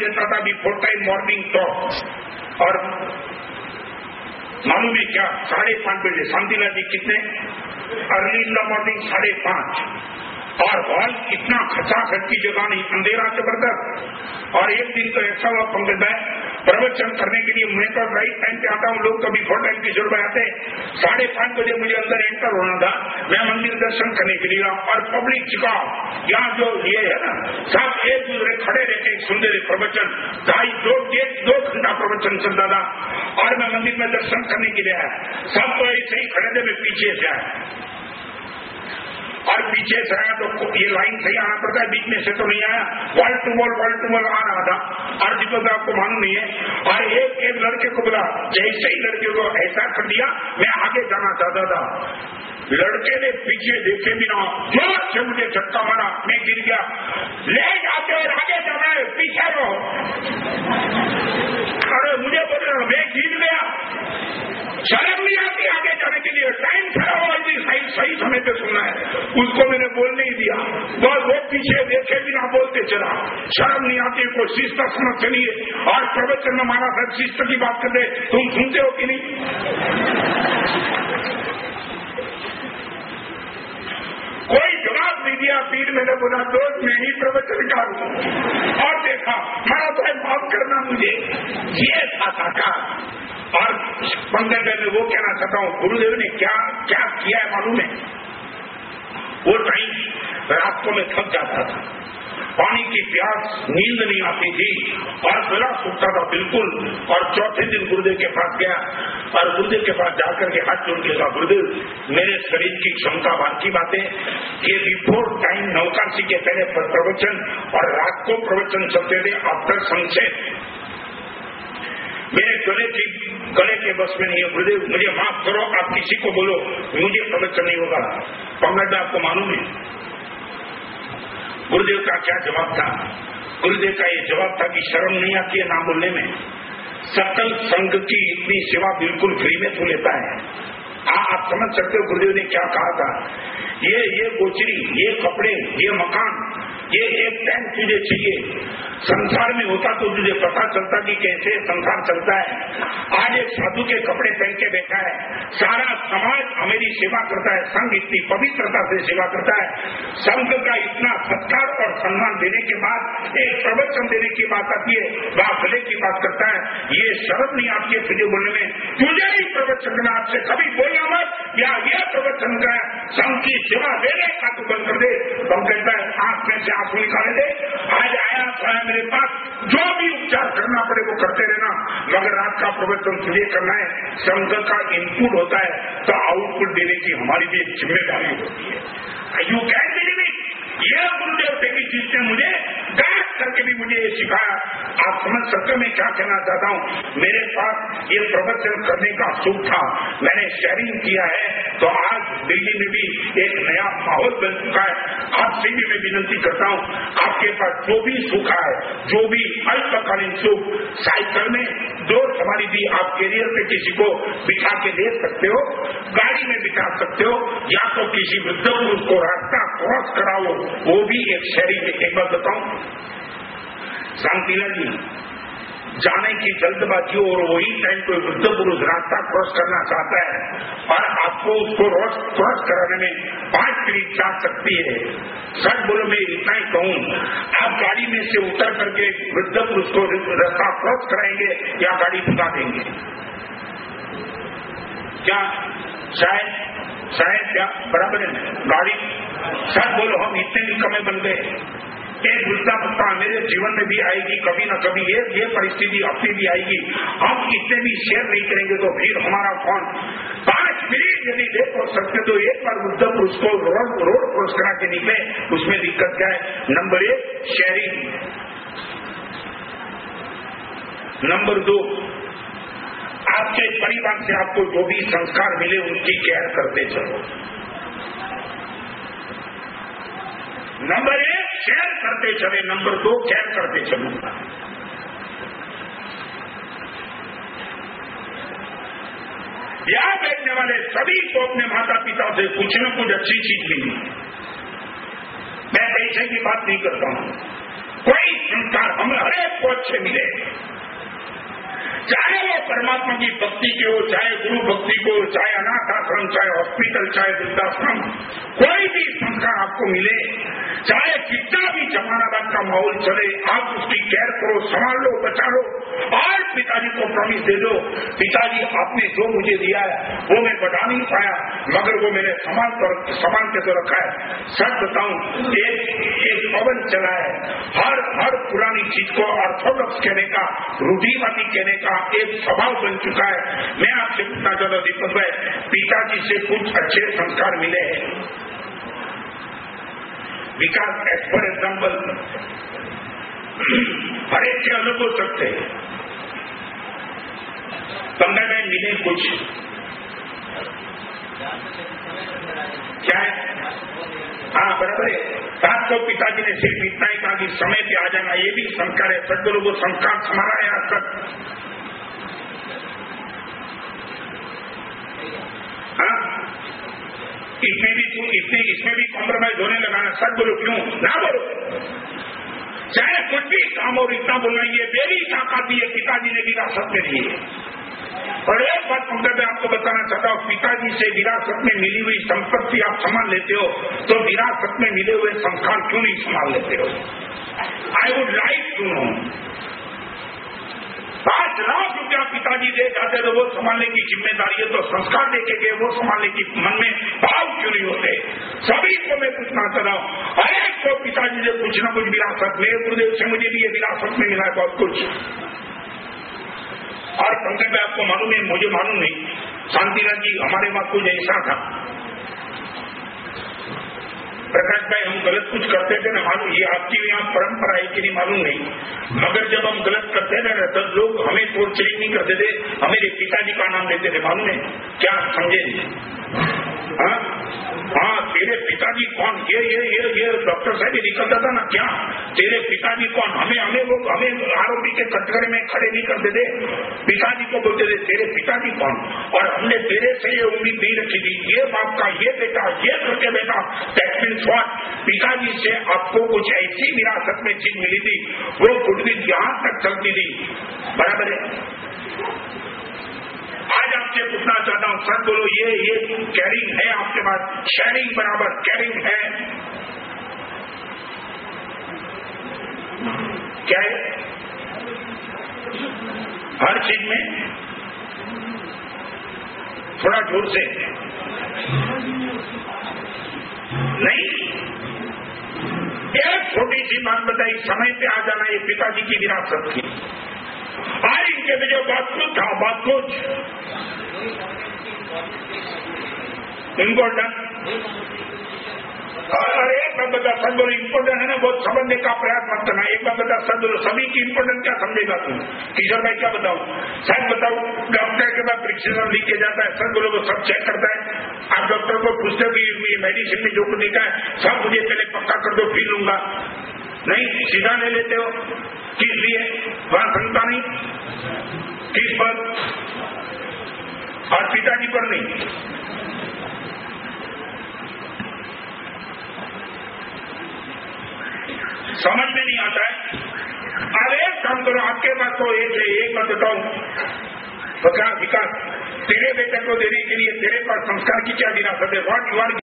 देता था before time morning talk. और मालूम है क्या, 5:30 बजे शांतिलाल जी कितने अर्ली इन द मॉर्निंग 5:30, और हॉल इतना खचाखच की जगह नहीं, अंधेरा जबरदस्त। और एक दिन तो ऐसा हुआ पंकज भाई, प्रवचन करने के लिए मैं तो राइट टाइम पे आता हूँ, लोग कभी फोर टाइम की जरूरत आते। 5:30 बजे मुझे अंदर एंटर होना था, मैं मंदिर दर्शन करने के लिए, और पब्लिक चिका यहाँ जो ये है ना, सब एक दूसरे खड़े रहते सुनते रहे प्रवचन। 2 घंटा प्रवचन चलता था, और मैं मंदिर में दर्शन करने के लिए आया। सब तो ऐसे ही खड़े थे, मैं पीछे से आया, और पीछे से आया तो ये लाइन सही आना पड़ता है, बीच में से तो नहीं आया, वॉल टू वॉल आ रहा था। और जितना तो आपको मालूम नहीं है। और एक लड़के को बोला, जैसे ही लड़के को ऐसा कर दिया, मैं आगे जाना चाहता था, लड़के ने पीछे देखे बिना जोर से मुझे झटका मारा, मैं गिर गया। ले जाते और आगे जाना है, पीछे रहो। अरे मुझे बोल रहे, मैं गिर गया, शर्म नहीं आती आगे जाने के लिए, टाइम खड़ा हुआ, सही समय पे सुनना है। उसको मैंने बोल नहीं दिया, बस वो पीछे देखे बिना बोलते चला। शर्म नहीं आती, कोई शिस्त समझ चलिए। और प्रवचन में महाराज साहब शिस्त की बात करते, तुम सुनते हो कि नहीं? कोई जवाब नहीं दिया। फिर मैंने बोला, दोस्त मैं ही प्रवचनकार हूँ। और देखा, महाराज साहब माफ करना मुझे, ये था साकार। और पंकज में वो कहना चाहता हूँ, गुरुदेव ने क्या क्या किया है मालूम है? वो टाइम रात को मैं थक जाता था, पानी की प्यास, नींद नहीं आती थी, और गला सूखता था बिल्कुल। और चौथे दिन गुरुदेव के पास गया, और गुरुदेव के पास जाकर के हाथ जोड़ के कहा, गुरुदेव मेरे शरीर की क्षमता बाकी बातें, ये बिफोर टाइम नवकाशी के पहले प्रवचन और रात को प्रवचन चलते थे, आफ्टर सनसेट मेरे गले के बस में नहीं है। गुरुदेव मुझे माफ करो, आप किसी को बोलो, मुझे प्रवचन नहीं होगा। पंकज आपको मालूम है गुरुदेव का क्या जवाब था? गुरुदेव का ये जवाब था कि शर्म नहीं आती है ना बोलने में, सकल संघ की इतनी सेवा बिल्कुल फ्री में तू लेता है। आप समझ सकते हो गुरुदेव ने क्या कहा था? ये गोचरी, ये कपड़े, ये मकान, ये एक टैंक तुझे चाहिए। संसार में होता तो तुझे पता चलता कि कैसे संसार चलता है। आज एक साधु के कपड़े पहन के बैठा है, सारा समाज मेरी सेवा करता है, संघ इतनी पवित्रता से सेवा करता है। संघ का इतना सत्कार और सम्मान देने के बाद एक प्रवचन देने की बात आती है, बाफले की बात करता है। ये शर्म नहीं आती है तुझे बोलने में? तुझे ही प्रवचन करना, आपसे कभी बोलना मत, या ये प्रवचन का संघ की सेवा देने का तू बंद कर दे। हम कहता है आंख में से आंसू निकाले दे। आज आया तो मेरे पास, जो भी उपचार करना पड़े वो करते रहना, मगर रात का प्रवचन तुझे करना है। संघ का इनपुट होता है तो आउटपुट देने की हमारी भी एक जिम्मेदारी होती है। यू कैन बिलीव इट, ये गुरुदेव से की चीज ने मुझे गायब करके भी मुझे ये सिखाया। आप समझ सकते हो मैं क्या कहना चाहता हूँ? मेरे पास ये प्रवचन करने का सुख था, मैंने शेयरिंग किया है, तो आज दिल्ली में भी एक नया माहौल बन चुका है। आपसे भी मैं विनती करता हूँ, आपके पास जो भी सुख है, जो भी अल्पकालीन सुख, साइकिल में 2 सवारी भी आप कैरियर पे किसी को बिठा के ले सकते हो, गाड़ी में बिठा सकते हो, या तो किसी वृद्ध पुरुष को रास्ता क्रॉस कराओ, वो भी एक शेयरिंग। एक बात बताऊं शांतिलाल जी, जाने की जल्दबाजी और वही टाइम कोई वृद्ध पुरुष रास्ता क्रॉस करना चाहता है और आपको उसको क्रॉस कराने में 5 मिनट जा सकती है। सच बोलो मैं इतना ही कहूँ, आप गाड़ी में से उतर करके वृद्ध पुरुष को रास्ता क्रॉस कराएंगे या गाड़ी भगा देंगे? क्या शायद क्या बराबर है गाड़ी? सच बोलो हम इतने निकम्मे बन गए। एक वृद्धावस्था मेरे जीवन में भी आएगी, कभी न कभी ये परिस्थिति अपनी भी आएगी। हम इतने भी शेयर नहीं करेंगे तो फिर हमारा कौन? 5 मिनट यदि लेट हो सकते तो एक बार वृद्ध पुरुष को रोड क्रॉस करा के निकले, उसमें दिक्कत क्या है? Number 1 sharing. नंबर 2 आपके परिवार से आपको जो भी संस्कार मिले उनकी केयर करते चलो। नंबर 1 शेयर करते चले, नंबर 2 केयर करते चलूंगा। यहाँ बैठने वाले सभी को अपने माता पिता से कुछ न कुछ अच्छी चीज मिली। मैं पैसे की बात नहीं करता हूँ, कोई संस्कार हमें हरेक को अच्छे मिले, चाहे वो परमात्मा की भक्ति के हो, चाहे गुरु भक्ति को, चाहे अनाथ आश्रम, चाहे हॉस्पिटल, चाहे वृद्धाश्रम, कोई भी संस्कार आपको मिले, चाहे कितना भी जमानाबाद का माहौल चले, आप उसकी केयर करो, संभाल लो, बचा लो और पिताजी को प्रॉमिस दे दो, पिताजी आपने जो मुझे दिया है वो मैं बढ़ा नहीं पाया, मगर वो मैंने संभाल के तो रखा है। सच बताऊं, एक पवन चला है, हर पुरानी चीज को ऑर्थोडॉक्स कहने का, रूढ़िवादी कहने का एक स्वभाव बन चुका है। मैं आपसे पूछना चाहता हूं दीपक भाई, पिताजी से कुछ अच्छे संस्कार मिले हैं? विकास एज फॉर एग्जाम्पल हर एक के अलग हो सकते हैं, पंद्रह में मिले कुछ, क्या है? हाँ बराबर है। रात को पिताजी ने सिर्फ इतना ही कहा कि समय पे आ जाना, ये भी संस्कार है। सब लोगों को संस्कार हमारा है आज तक। हाँ, इसमें भी कॉम्प्रोमाइज होने लगा ना। सच बोलो, क्यों ना बोलो, चाहे कुछ भी काम और इतना बोलना, ये मेरी ताकत है, पिताजी ने विरासत में दी है। और एक बात पंकज मैं आपको बताना चाहता हूँ, पिताजी से विरासत में मिली हुई संपत्ति आप संभाल लेते हो, तो विरासत में मिले हुए संस्कार क्यों नहीं संभाल लेते हो? I would like to know. 5 lakh रुपया पिताजी दे जाते तो वो संभालने की जिम्मेदारी है, तो संस्कार देके गए वो संभालने की मन में भाव क्यों नहीं होते? सभी को मैं पूछना चाहता हूँ, हर एक को पिताजी से कुछ न कुछ विरासत, मेरे गुरुदेव से मुझे भी ये विरासत में मिला है बहुत कुछ। और पंकज में आपको मालूम है, मुझे मालूम नहीं, शांतिनाथ जी हमारे वहां कुछ ऐसा था, प्रकाश भाई हम गलत कुछ करते थे ना, मालूम, ये आपकी यहाँ परंपरा है कि नहीं मालूम नहीं, मगर जब हम गलत करते थे ना, तब लोग हमें टोर्चरिंग नहीं करते थे, हमें पिताजी का नाम देते थे, मालूम है क्या? समझे? हाँ, तेरे पिताजी कौन? ये डॉक्टर साहब निकलता था ना, क्या तेरे पिताजी कौन? हमें आरोपी के कटघरे में खड़े नहीं करते थे, पिताजी को बोलते थे तेरे पिताजी कौन? और हमने तेरे से ये उम्मीद नहीं रखी थी, ये बाप का ये बेटा, ये करके बेटा। That means what? पिताजी से आपको कुछ ऐसी विरासत में चीज मिली थी, वो गुडविल यहां तक चलती थी, बराबर है। आज आपसे पूछना चाहता हूं, सच बोलो, ये कैरिंग है आपके पास? शेयरिंग बराबर कैरिंग है? क्या है? हर चीज में थोड़ा जोर से नहीं। एक छोटी सी बात बताई, समय पे आ जाना, ये पिताजी की विरासत थी। आज इनके मुझे बहुत कुछ था, बहुत कुछ इम्पोर्टेंट। और एक बात बता, सब बोलो इम्पोर्टेंट है ना, बहुत समझने का प्रयास मत करना। एक बात बता, सब बोलो, सभी की इम्पोर्टेंट क्या समझेगा तुम? किशोर भाई क्या बताओ? सच बताओ, डॉक्टर के बाद प्रिस्क्रिप्शन लिख के जाता है, सब बोलो वो सब चेक करता है। आप डॉक्टर को पूछते हो कि मेडिसिन में जो कुछ लिखा है सब मुझे पहले पक्का कर दो, फिर लूंगा। नहीं, सीधा ले लेते हो। किस लिए? वहां संता नहीं, किस पर? और पिताजी पर नहीं। समझ में नहीं आता है। अब एक काम करो, आपके पास तो एक बात बताऊं, तो क्या विकास तेरे बेटे को देने के लिए तेरे पास संस्कार की क्या विरासत है? What you are